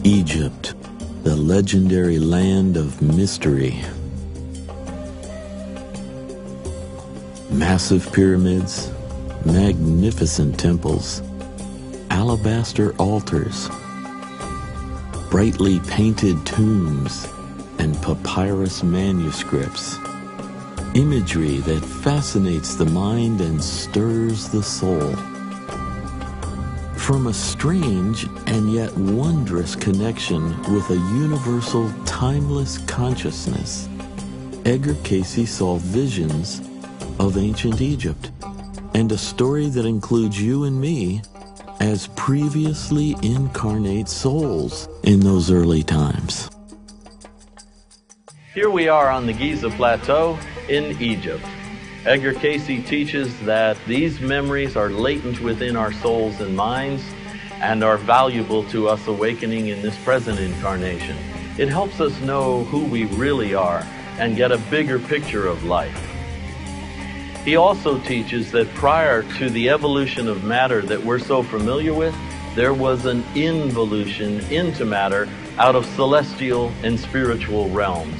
Egypt, the legendary land of mystery. Massive pyramids, magnificent temples, alabaster altars, brightly painted tombs, and papyrus manuscripts. Imagery that fascinates the mind and stirs the soul. From a strange and yet wondrous connection with a universal, timeless consciousness, Edgar Cayce saw visions of ancient Egypt and a story that includes you and me as previously incarnate souls in those early times. Here we are on the Giza Plateau in Egypt. Edgar Cayce teaches that these memories are latent within our souls and minds and are valuable to us awakening in this present incarnation. It helps us know who we really are and get a bigger picture of life. He also teaches that prior to the evolution of matter that we're so familiar with, there was an involution into matter out of celestial and spiritual realms.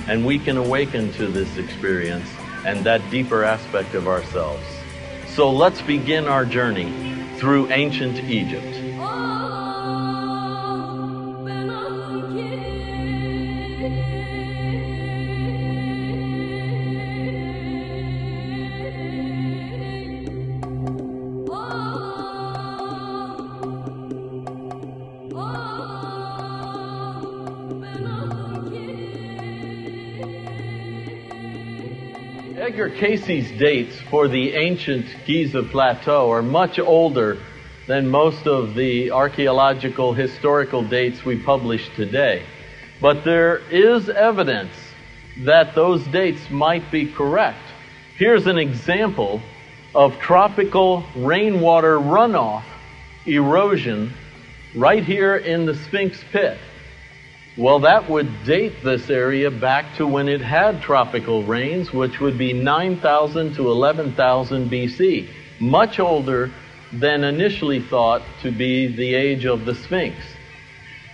And we can awaken to this experience and that deeper aspect of ourselves. So let's begin our journey through ancient Egypt. Edgar Cayce's dates for the ancient Giza Plateau are much older than most of the archaeological historical dates we publish today. But there is evidence that those dates might be correct. Here's an example of tropical rainwater runoff erosion right here in the Sphinx pit. Well, that would date this area back to when it had tropical rains, which would be 9,000 to 11,000 BC, much older than initially thought to be the age of the Sphinx.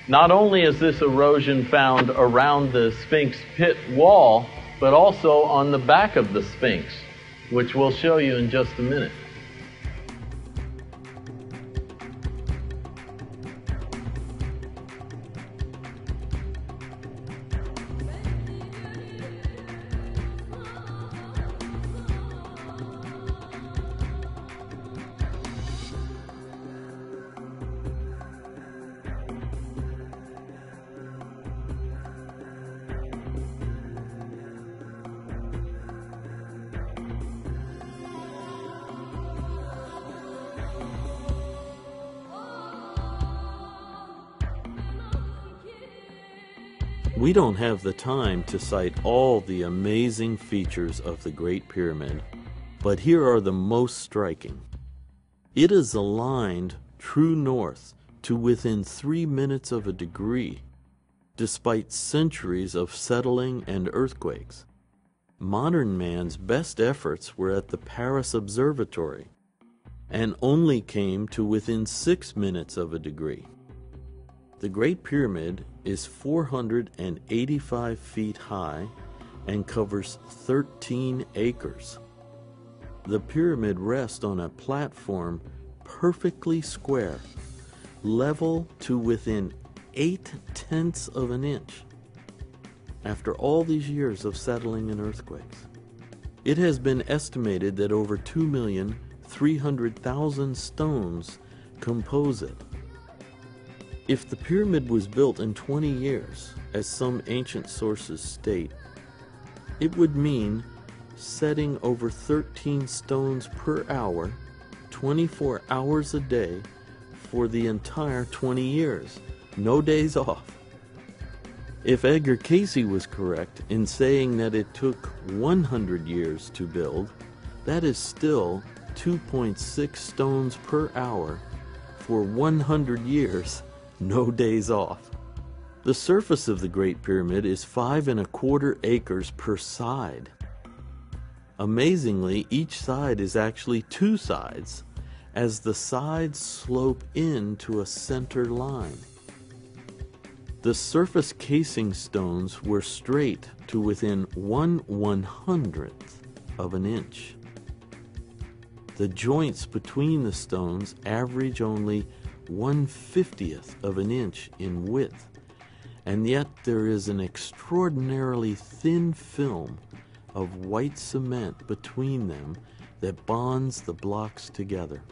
Not only is this erosion found around the Sphinx pit wall, but also on the back of the Sphinx, which we'll show you in just a minute. We don't have the time to cite all the amazing features of the Great Pyramid, but here are the most striking. It is aligned true north to within 3 minutes of a degree, despite centuries of settling and earthquakes. Modern man's best efforts were at the Paris Observatory, and only came to within 6 minutes of a degree. The Great Pyramid is 485 feet high and covers 13 acres. The pyramid rests on a platform perfectly square, level to within 0.8 of an inch. After all these years of settling and earthquakes, it has been estimated that over 2,300,000 stones compose it. If the pyramid was built in 20 years, as some ancient sources state, it would mean setting over 13 stones per hour, 24 hours a day, for the entire 20 years, no days off. If Edgar Cayce was correct in saying that it took 100 years to build, that is still 2.6 stones per hour for 100 years, no days off. The surface of the Great Pyramid is 5¼ acres per side. Amazingly, each side is actually 2 sides, as the sides slope in to a center line. The surface casing stones were straight to within 1/100th of an inch. The joints between the stones average only 1/50th of an inch in width, and yet there is an extraordinarily thin film of white cement between them that bonds the blocks together.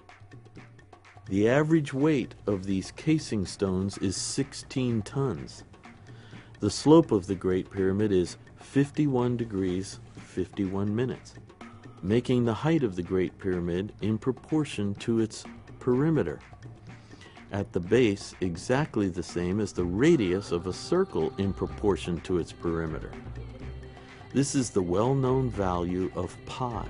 The average weight of these casing stones is 16 tons. The slope of the Great Pyramid is 51 degrees 51 minutes, making the height of the Great Pyramid in proportion to its perimeter. At the base, exactly the same as the radius of a circle in proportion to its perimeter. This is the well-known value of pi.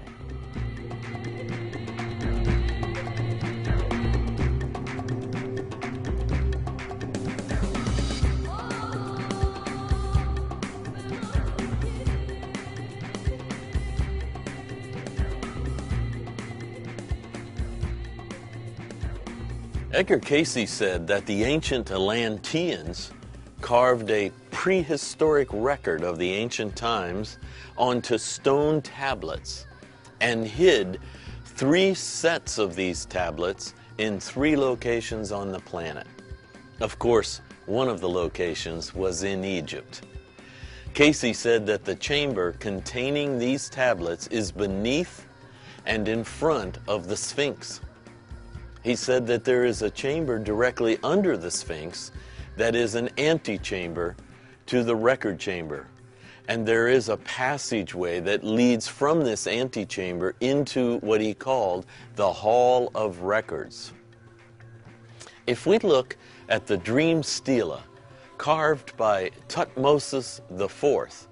Edgar Cayce said that the ancient Atlanteans carved a prehistoric record of the ancient times onto stone tablets and hid 3 sets of these tablets in 3 locations on the planet. Of course, one of the locations was in Egypt. Cayce said that the chamber containing these tablets is beneath and in front of the Sphinx. He said that there is a chamber directly under the Sphinx that is an antechamber to the record chamber. And there is a passageway that leads from this antechamber into what he called the Hall of Records. If we look at the Dream Stela carved by Thutmose IV,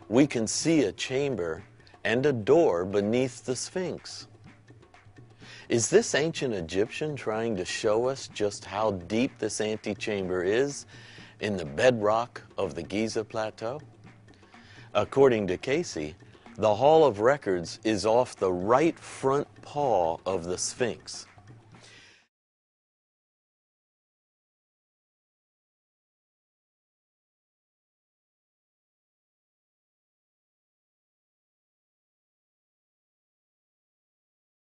we can see a chamber and a door beneath the Sphinx. Is this ancient Egyptian trying to show us just how deep this antechamber is in the bedrock of the Giza Plateau? According to Cayce, the Hall of Records is off the right front paw of the Sphinx.